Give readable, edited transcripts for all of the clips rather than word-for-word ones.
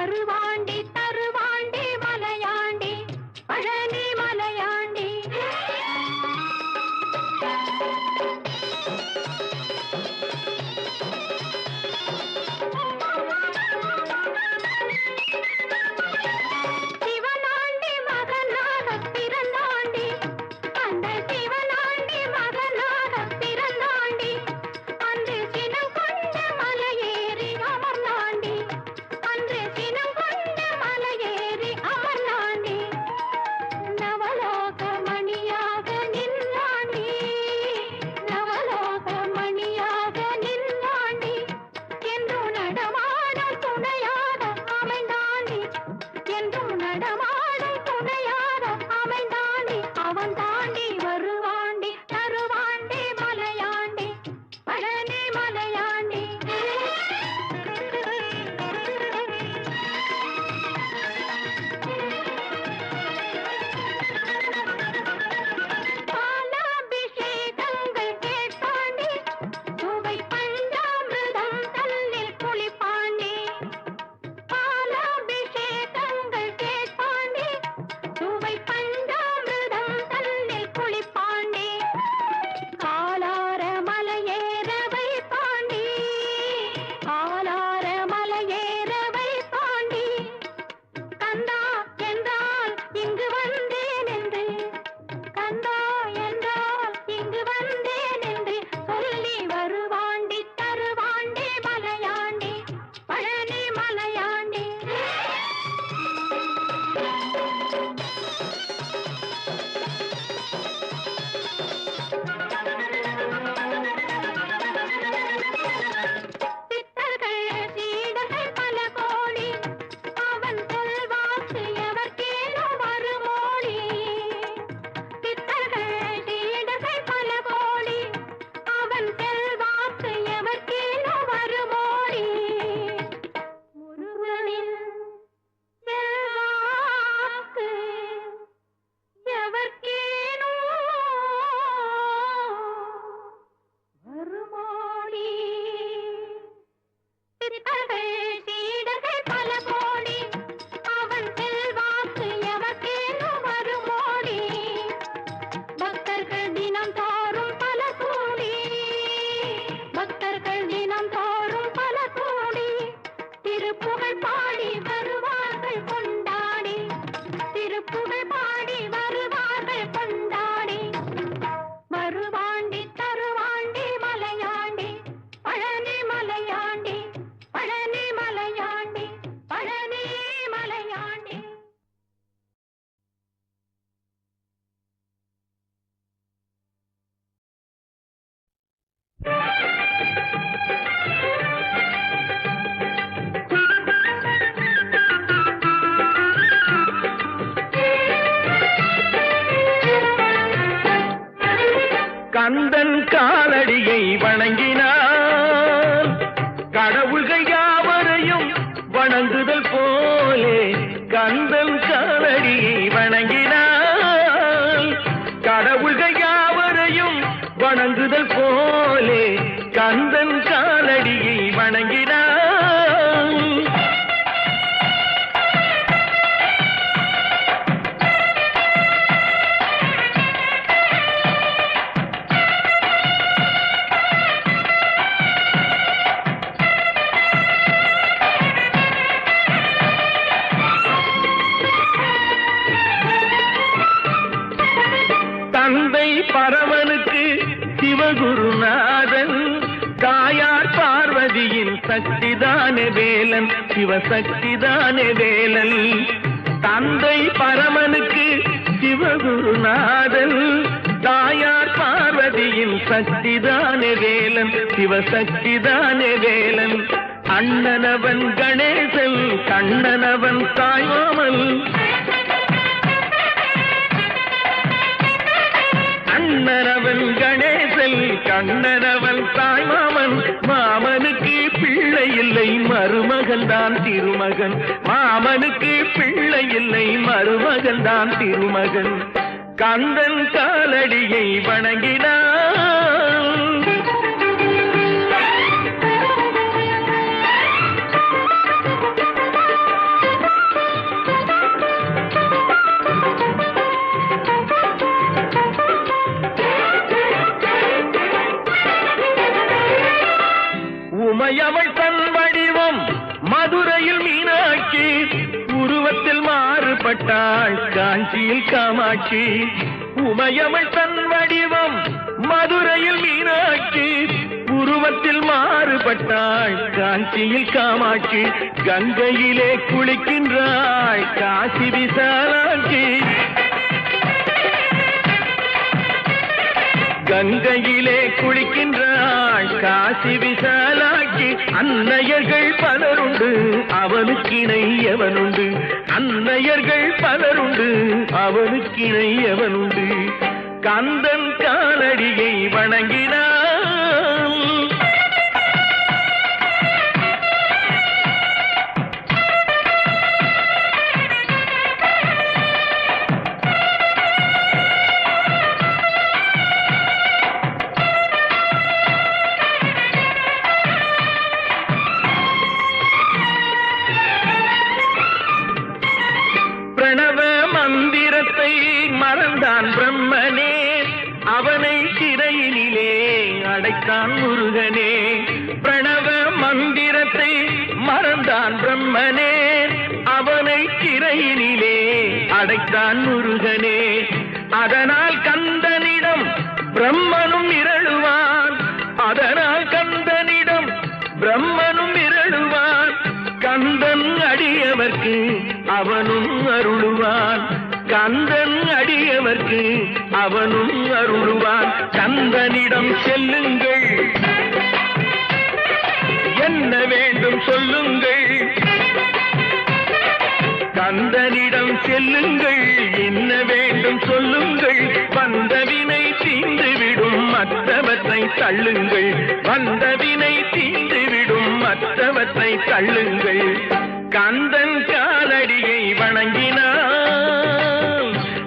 வருவாண்டி தருவாண்டி மலையாண்டி பழனி மலையாண்டி. சிவனாண்டி மகனாக பிறந்தாண்டி, அந்த சிவனாண்டி மகனாக பிறந்தாண்டி, அன்று சினம் கொண்ட மலையேறி அமர்ந்தாண்டி, அன்று சினம் கொண்ட மலையேறி அமர்ந்தாண்டி, நவலோக மணியாக நின்றாண்டி, நவலோக மணியாக நின்றாண்டி, என்றும் நடமாடும் துணையாக அமைந்தாண்டி, என்றும் நடமாடும் துணையாக அமைந்தாண்டி, அவன் தாண்டி வருவாண்டி தருவாண்டி மலையாண்டி பழனி மலையாண்டி. பாலாபிஷேகங்கள் கேட்பாண்டி, சுவை பஞ்சாமிர்தம் தன்னில் குளிப்பாண்டி, பாலாபிஷேகங்கள் கேட்பாண்டி, சுவை பஞ்சாமிர்தம் தன்னில் குளிப்பாண்டி, காலார மலையேற வைப்பாண்டி, காலார மலையேற வைப்பாண்டி, கந்தா என்றால் இங்கு வந்தேன் என்று, கந்தா என்றால் இங்கு வந்தேன் என்று சொல்லி வருவாண்டி தருவாண்டி மலையாண்டி பழனி மலையாண்டி. சித்தர்கள் சீடர்கள் பல கோடி, அவன் செல்வாக்கு எவர்க்கேனோ வருமோடி, சித்தர்கள் சீடர்கள் பல கோடி, அவன் செல்வாக்கு எவர்க்கேனோ வருமோடி, முருகனின் செல்வாக்கு எவர்க்கேனோ வருமோடி, சித்தர்கள் சீடர்கள் பல கோடி, அவன் செல்வாக்கு எவர்க்கேனோ வருமோடி, பக்தர்கள் தினம் தோறும் பல கோடி, பக்தர்கள் தினம் தோறும் பல கோடி, திருப்புகழ் பாடி வருவார்கள் கொண்டாடி, திருப்புகழ் பாடி வருவார்கள் கொண்டாடி, வருவாண்டி தருவாண்டி மலையாண்டி பழனி மலையாண்டி பழனி மலையாண்டி பழனி மலையாண்டி. கந்தன் காலடியை வணங்கினான், கடவுள்கள் யாவரையும் வணங்குதல் போலே, கந்தன் காலடியை வணங்கினான், கடவுள்கள் யாவரையும் வணங்குதல் போலே, கந்தன் காலடியை வணங்கினான். தந்தை பரமனுக்கு சிவகுருநாதன், தாயார் பார்வதியின் சக்திதானே வேலன், சிவசக்திதானே வேலன். தந்தை பரமனுக்கு சிவகுருநாதன், தாயார் பார்வதியின் சக்திதானே வேலன், சிவசக்திதானே வேலன். அண்ணனவன் கணேசன், கண்ணனவன் தாய்மாமன், அண்ணனவன் கணேசன், கண்ணனவன் தாய்மாமன். மாமனுக்கு பிள்ளை இல்லை, மருமகன் தான் திருமகன், மாமனுக்கு பிள்ளை இல்லை, மருமகன் தான் திருமகன். கந்தன் காலடியை வணங்கினான். மீனாட்சி உருவத்தில் மாறுபட்டாள் காஞ்சியில் காமாட்சி உமையவள் தன் வடிவம் மதுரையில் மீனாட்சி உருவத்தில் மாறுபட்டாள் காஞ்சியில் காமாட்சி கங்கையிலே குளிக்கின்றாள் காசி விசாலாட்சி கங்கையிலே குளிக்கின்றாள் காசி விசாலாட்சி அன்னையர்கள் பலருண்டு அவனுக்கிணை எவனுண்டு அன்னையர்கள் பலருண்டு அவனுக்கிணை எவனுண்டு கந்தன் காலடியை வணங்கினான் பிரணவ மந்திரத்தை மறந்தான் பிரம்மனே அவனை சிறையினிலே அடைத்தான் முருகனே பிரணவ மந்திரத்தை மறந்தான் பிரம்மனே அவனை சிறையினிலே அடைத்தான் முருகனே அதனால் கந்தனிடம் பிரம்மனும் மிரளுவான் அதனால் கந்தனிடம் பிரம்மனும் மிரளுவான் கந்தன் அடியவர்க்கு அவனும் அருளுவான் கந்தன் அடியவர்க்கு அவனும் அருளுவான் கந்தனிடம் செல்லுங்கள் என்ன வேண்டும் சொல்லுங்கள் கந்தனிடம் செல்லுங்கள் என்ன வேண்டும் சொல்லுங்கள் வந்தவினை தீர்ந்துவிடும் மற்றவற்றை தள்ளுங்கள் வந்தவினை தீர்ந்துவிடும் மற்றவற்றை தள்ளுங்கள் கந்தன் காலடியை வணங்கினான்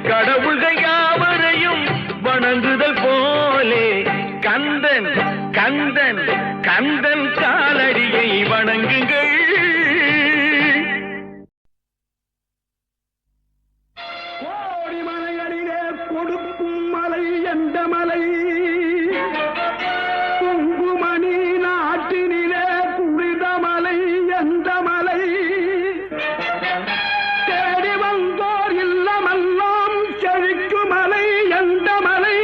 கடவுள்கள் யாவரையும் வணங்குதல் போலே கந்தன் கந்தன் கந்தன் காலடியை வணங்குங்கள் கோடி மலைகளிலே கொடுக்கும் மலை எந்த மலை குங்குமணி நாட்டினிலே புனித மலை எந்த மலை தேடி வந்தோர் இல்லமெல்லாம் செழிக்கும் மலை எந்த மலை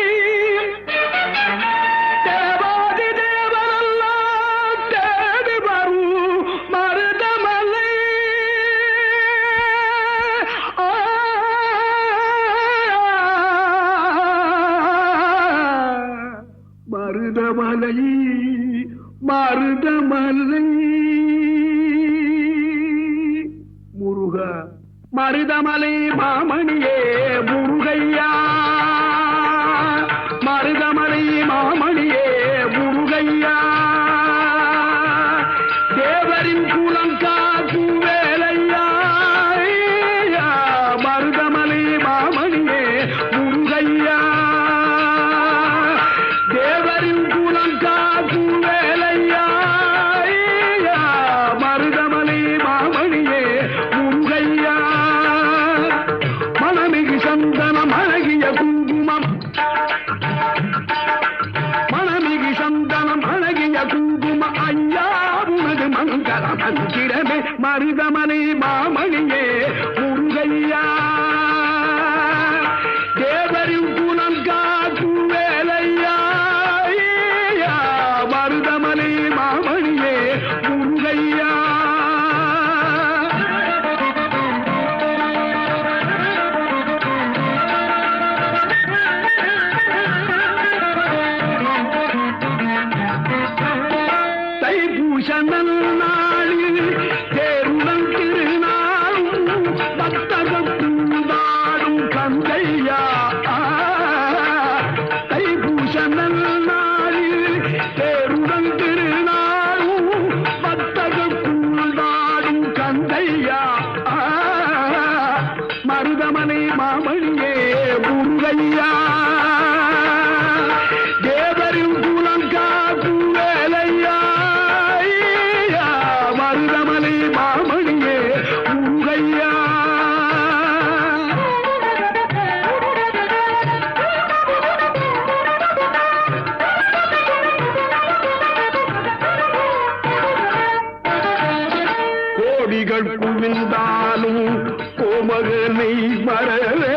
தேவாதி தேவரெல்லாம் தேடி வரும் மருதமலை மருதமலை மருதமலை முருக மருதமலை மாமணியே முருகையா மருதமலை மாமணியே முருகையா தேவரின் குலங்காக்கும் வேலையா மருதமலை மாமணியே முருகையா தேவரின் குலங்காக்கும் வேலையா மருதமலை மாமணியே முருகையா மனமிகு சந்தனம் அழகிய குங்குமம் மனமிகு சந்தனம் அழகிய குங்கும ஐயா உனது மங்கள மந்திரமே மருதமலை மாமணியே முருகையா தேவரின் குலம் காக்கும் வேலையா மருதமலை மாமணியே முருகையா தைப்பூச நன்னாளில் தேருடன் திருநாளும் பக்தகூடாடும் கந்தையா தைப்பூச நன்னாளில் தேருடன் திருநாளும் பக்தகூடாடும் கந்தையா மருதமலை மாமணியே முருகையா தேவரின் குலம் காக்கும் வேலையா மருதமலை மாமணியே முருகையா கோடிகள் குவிந்தாலும் கோமகனை மறவே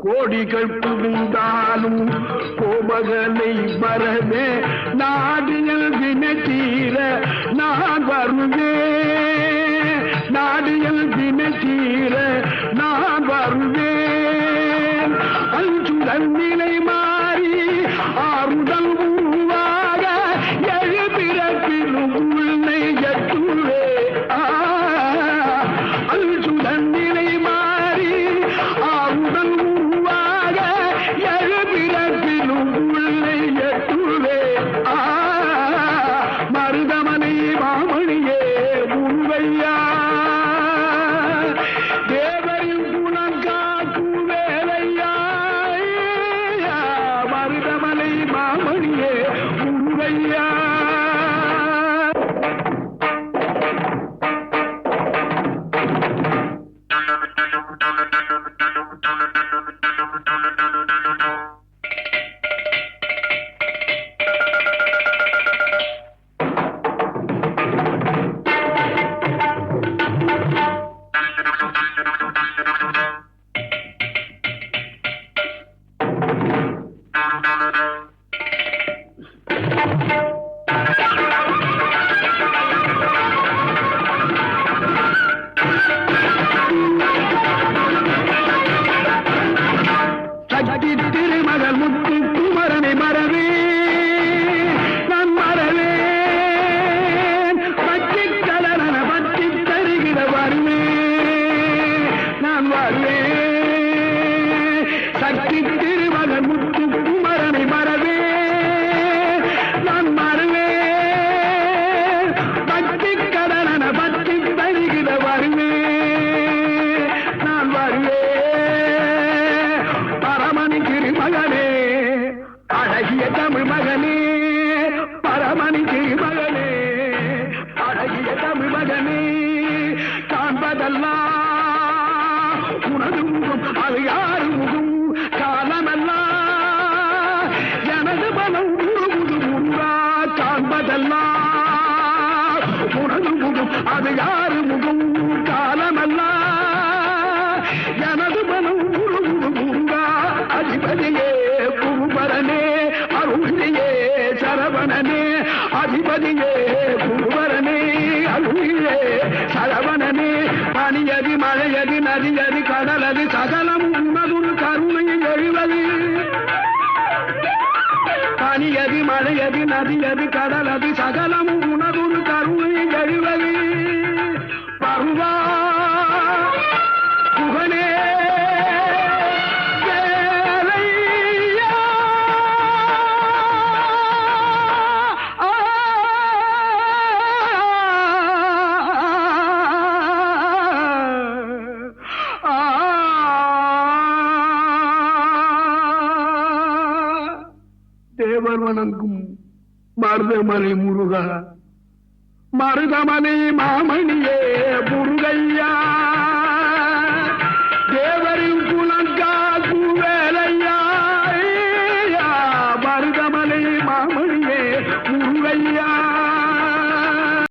கோடிகள் புகுந்தாலும் கோமகனை வரவே நாடியல் வினை தீர நான் வருவேன் நாடியல் வினை தீர நான் வருவேன் அஞ்சுடன் நிலை மாறி ஆறுதல் உருவாக எழுபிறப்பிலும் உள்ளை எட்டுவே அஞ்சுடன் நிலை மாறி ஆறுதல் மருதமனை மாமணியே முருகையா தேவரின் குணம் காக்கும் வேலையா மருதமலை மாமணியே முருகையா சக்தி திருமகள் முத்து குமரனை மறவே நான் மறவேன் பச்சை கலரன பற்றி தருகிற வருவேன் நான் வருவேன் சக்தி திருமகள் முத்து குமரனை மறவே நான் மறவேன் பச்சை கலரன பற்றி தருகிற வருவேன் நான் வருவேன் பரமணி திருமகனே அழகிய தமிழ் மகனே பரமணி திருமகனே அழகிய தமிழ் மகனே காண்பதெல்லாம் உனது முகம் அது யாரு முகம் காலமெல்லாம் எனது பலம் உருகுது முருகா காண்பதெல்லாம் உனது முகம் அது யாரு முகம் காலமெல்லாம் எனது பலம் உருகுது முருகா அதிபதியே குருபரனே அருளியே சரவணனே அதிபதியே குருபரனே அருளியே சரவணனே பனியதி மழையதி நதியதி கடலதி சகலம் உன்னதுரு கருணையில் எழுவது பனியதி மழையதி நதியதி கடலதி சகலம் உனதுரு கருணையில் எழுவது பருவா புகழே தேவர் வணங்கும் மருதமலை முருகா மருதமலை மாமணியே முருகை